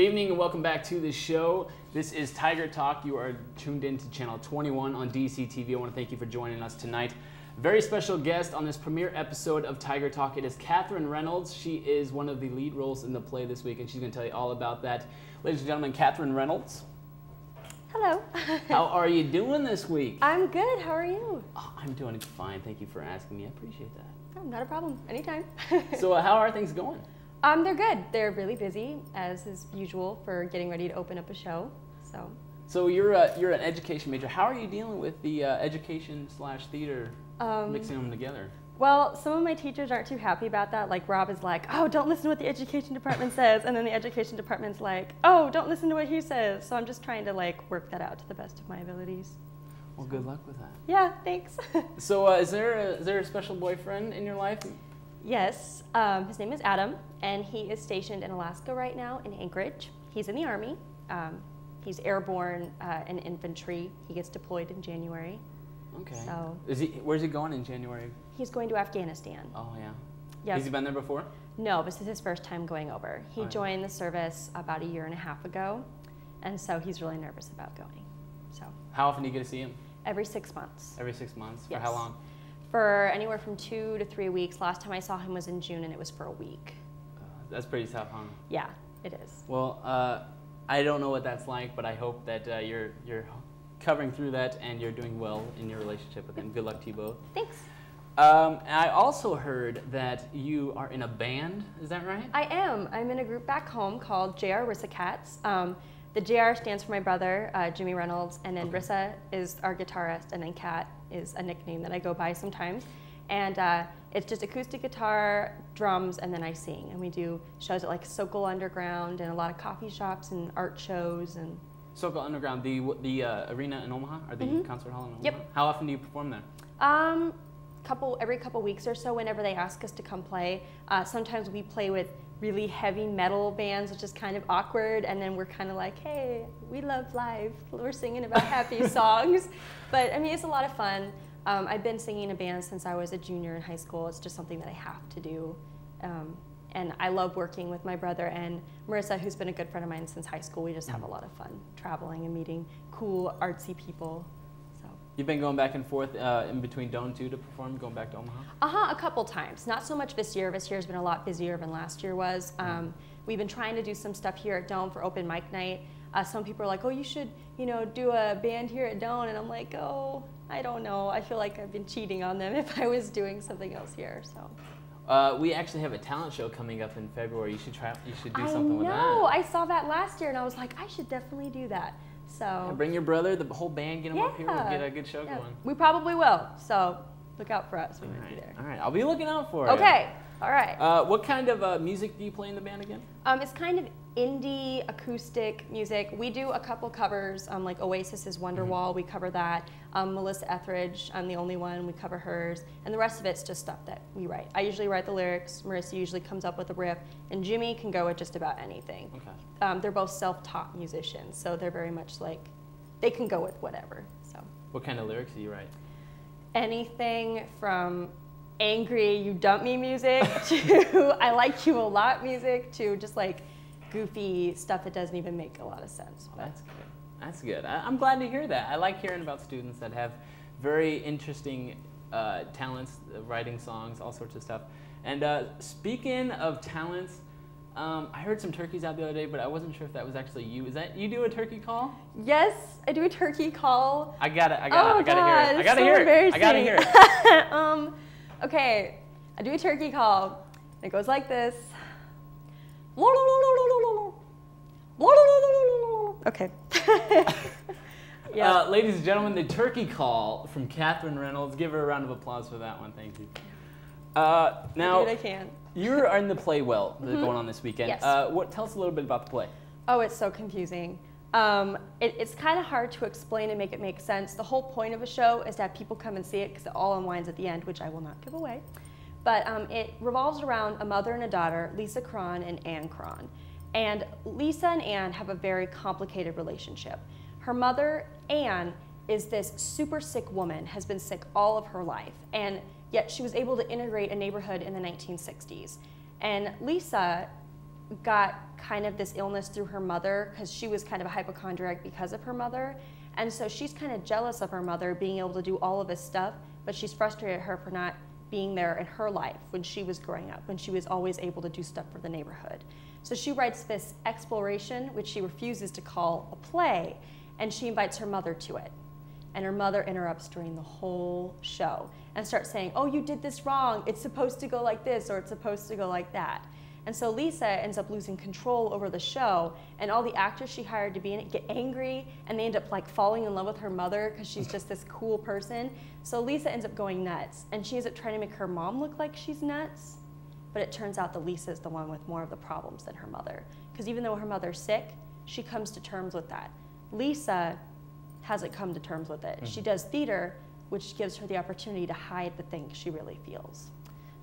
evening and welcome back to the show. This is Tiger Talk. You are tuned in to channel 21 on DCTV. I want to thank you for joining us tonight. Very special guest on this premiere episode of Tiger Talk. It is Catherine Reynolds. She is one of the lead roles in the play this week, and she's going to tell you all about that. Ladies and gentlemen, Catherine Reynolds. Hello. How are you doing this week? I'm good. How are you? Oh, I'm doing fine. Thank you for asking me. I appreciate that. Oh, not a problem. Anytime. So how are things going? They're good. They're really busy, as is usual, for getting ready to open up a show. So you're an education major. How are you dealing with the education / theater, mixing them together? Well, some of my teachers aren't too happy about that. Like Rob is like, oh, don't listen to what the education department says. And then the education department's like, oh, don't listen to what he says. So I'm just trying to like work that out to the best of my abilities. Well, good luck with that. Yeah, thanks. So is there a special boyfriend in your life? Yes, his name is Adam, and he is stationed in Alaska right now in Anchorage. He's in the Army. He's airborne and infantry. He gets deployed in January. Okay. So where's he going in January? He's going to Afghanistan. Oh, yeah. Yes. Has he been there before? No, this is his first time going over. He joined the service about a year and a half ago, and so he's really nervous about going. So. How often do you get to see him? Every 6 months. Every 6 months? Yes. For how long? For anywhere from 2 to 3 weeks. Last time I saw him was in June, and it was for a week. That's pretty tough, huh? Yeah, it is. Well, I don't know what that's like, but I hope that you're covering through that and you're doing well in your relationship with him. Good luck to you both. Thanks. I also heard that you are in a band. Is that right? I am. I'm in a group back home called JR Rissa Cats. The JR stands for my brother, Jimmy Reynolds, and then Rissa is our guitarist, and then Cat is a nickname that I go by sometimes. And it's just acoustic guitar, drums, and then I sing. And we do shows at like Sokol Underground and a lot of coffee shops and art shows. And Sokol Underground, the arena in Omaha, or the concert hall in Omaha? Yep. How often do you perform there? Every couple weeks or so, whenever they ask us to come play. Sometimes we play with really heavy metal bands, which is kind of awkward, and then we're kind of like, hey, we love live. We're singing about happy songs. But I mean, it's a lot of fun. I've been singing in a band since I was a junior in high school. It's just something that I have to do. And I love working with my brother and Marissa, who's been a good friend of mine since high school. We just have a lot of fun traveling and meeting cool, artsy people. So. You've been going back and forth in between Doane too to perform, going back to Omaha? A couple times. Not so much this year. This year's been a lot busier than last year was. We've been trying to do some stuff here at Doane for open mic night. Some people are like, oh, you should, do a band here at Doane. And I'm like, oh, I don't know. I feel like I've been cheating on them if I was doing something else here. So. We actually have a talent show coming up in February. You should do something with that. I know. I saw that last year, and I was like, I should definitely do that. So. And bring your brother, the whole band, get him up here. We'll get a good show going. We probably will. So look out for us. We might be there. All right. I'll be looking out for you. Okay. All right. What kind of music do you play in the band again? It's kind of indie acoustic music. We do a couple covers, like Oasis's Wonderwall, we cover that. Melissa Etheridge, I'm the only one, we cover hers. And the rest of it's just stuff that we write. I usually write the lyrics, Marissa usually comes up with a riff, and Jimmy can go with just about anything. Okay. They're both self-taught musicians, so they're very much like, they can go with whatever. So. What kind of lyrics do you write? Anything from angry, you dump me music, to I like you a lot music, to just like goofy stuff that doesn't even make a lot of sense. Oh, that's good. That's good. I'm glad to hear that. I like hearing about students that have very interesting talents, writing songs, all sorts of stuff. And speaking of talents, I heard some turkeys out the other day, but I wasn't sure if that was actually you. Is that you do a turkey call? Yes, I do a turkey call. I gotta hear it. I gotta hear it. Okay, I do a turkey call. It goes like this. Okay. Yeah. Ladies and gentlemen, the turkey call from Catherine Reynolds. Give her a round of applause for that one. Thank you. Now, I can. You're in the play going on this weekend. Yes. Tell us a little bit about the play. Oh, it's so confusing. It's kind of hard to explain and make it make sense. The whole point of a show is to have people come and see it because it all unwinds at the end, which I will not give away. But it revolves around a mother and a daughter, Lisa Cron and Anne Cron. And Lisa and Anne have a very complicated relationship. Her mother, Anne, is this super sick woman, has been sick all of her life, and yet she was able to integrate a neighborhood in the 1960s. And Lisa got kind of this illness through her mother because she was kind of a hypochondriac because of her mother. And so she's kind of jealous of her mother being able to do all of this stuff, but she's frustrated at her for not being there in her life when she was growing up, when she was always able to do stuff for the neighborhood. So she writes this exploration, which she refuses to call a play, and she invites her mother to it. And her mother interrupts during the whole show and starts saying, oh, you did this wrong. It's supposed to go like this, or it's supposed to go like that. And so Lisa ends up losing control over the show, and all the actors she hired to be in it get angry, and they end up like falling in love with her mother because she's just this cool person. So Lisa ends up going nuts, and she ends up trying to make her mom look like she's nuts, but it turns out that Lisa's the one with more of the problems than her mother. Because even though her mother's sick, she comes to terms with that. Lisa hasn't come to terms with it. She does theater, which gives her the opportunity to hide the things she really feels.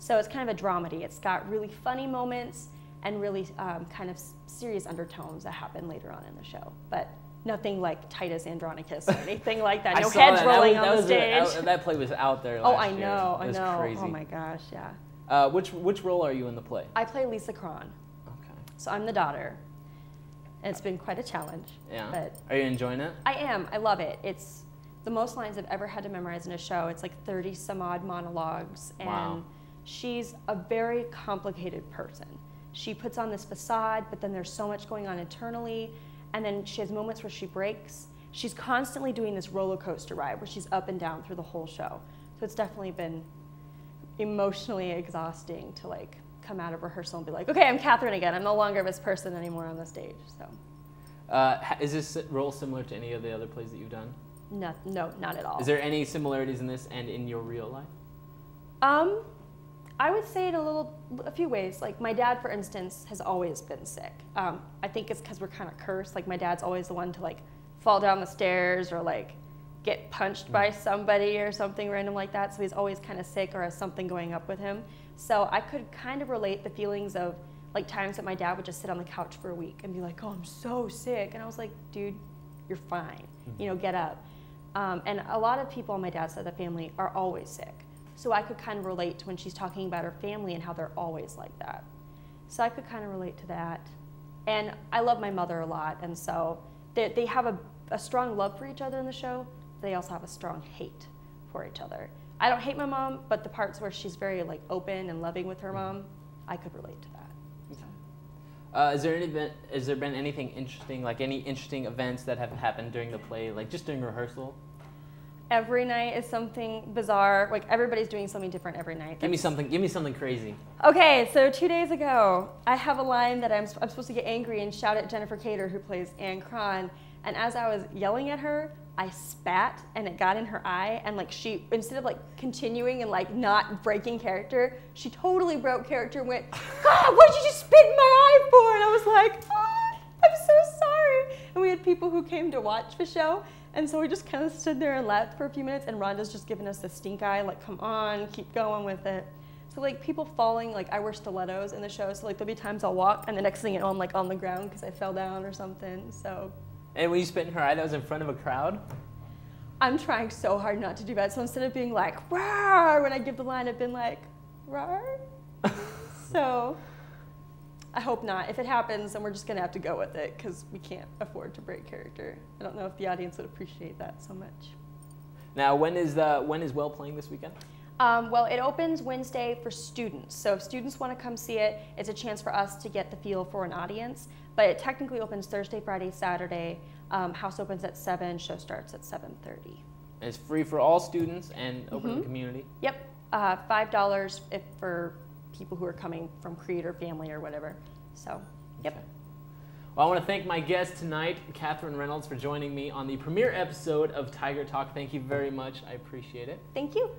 So it's kind of a dramedy. It's got really funny moments and really kind of serious undertones that happen later on in the show. But nothing like Titus Andronicus or anything like that. No heads rolling on the stage. That play was out there last year. I know. Crazy. Oh my gosh, yeah. Which role are you in the play? I play Lisa Cron. Okay. So I'm the daughter. And it's been quite a challenge. Yeah. But are you enjoying it? I am. I love it. It's the most lines I've ever had to memorize in a show. It's like 30 some odd monologues. And wow. She's a very complicated person. She puts on this facade, but then there's so much going on internally. And then she has moments where she breaks. She's constantly doing this roller coaster ride where she's up and down through the whole show. So it's definitely been emotionally exhausting to like come out of rehearsal and be like, okay, I'm Catherine again. I'm no longer this person anymore on the stage. So. Is this role similar to any of the other plays that you've done? No, not at all. Is there any similarities in this and in your real life? I would say it a few ways. Like my dad, for instance, has always been sick. I think it's because we're kind of cursed. Like my dad's always the one to like fall down the stairs or like get punched by somebody or something random like that. So he's always kind of sick or has something going up with him. So I could kind of relate the feelings of like times that my dad would just sit on the couch for a week and be like, oh, I'm so sick. And I was like, dude, you're fine. You know, get up. And a lot of people on my dad's side of the family are always sick. So I could kind of relate to when she's talking about her family and how they're always like that. So I could kind of relate to that. And I love my mother a lot. And so they have a strong love for each other in the show. They also have a strong hate for each other. I don't hate my mom, but the parts where she's very like open and loving with her mom, I could relate to that. So. Has there been anything interesting, like any interesting events that have happened during the play, like just during rehearsal? Every night is something bizarre. Like everybody's doing something different every night. Give me something crazy. Okay, so 2 days ago, I have a line that I'm supposed to get angry and shout at Jennifer Cater, who plays Anne Cron. And as I was yelling at her, I spat and it got in her eye. And like she, instead of like continuing and like not breaking character, she totally broke character and went, God, what did you just spit in my eye for? And I was like, oh, I'm so sorry. And we had people who came to watch the show. And so we just kind of stood there and laughed for a few minutes, and Rhonda's just giving us the stink eye, like, come on, keep going with it. So like people falling, like I wear stilettos in the show, so like there'll be times I'll walk, and the next thing you know, I'm like on the ground because I fell down or something, so. And when you spit in her eye, that was in front of a crowd? I'm trying so hard not to do that, so instead of being like, rawr, when I give the line, I've been like, rawr. So. I hope not. If it happens, then we're just going to have to go with it because we can't afford to break character. I don't know if the audience would appreciate that so much. Now, when is Well playing this weekend? Well, it opens Wednesday for students. So if students want to come see it, it's a chance for us to get the feel for an audience. But it technically opens Thursday, Friday, Saturday. House opens at 7, show starts at 7:30. And it's free for all students and open to the community? Yep. $5 for people who are coming from Crete or family or whatever. So, yep. Okay. Well, I want to thank my guest tonight, Catherine Reynolds, for joining me on the premiere episode of Tiger Talk. Thank you very much. I appreciate it. Thank you.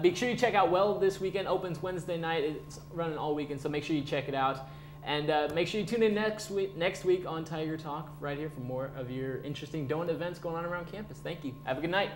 Make sure you check out Well this weekend. Opens Wednesday night. It's running all weekend, so make sure you check it out. And make sure you tune in next week on Tiger Talk right here for more of your interesting Doane events going on around campus. Thank you. Have a good night.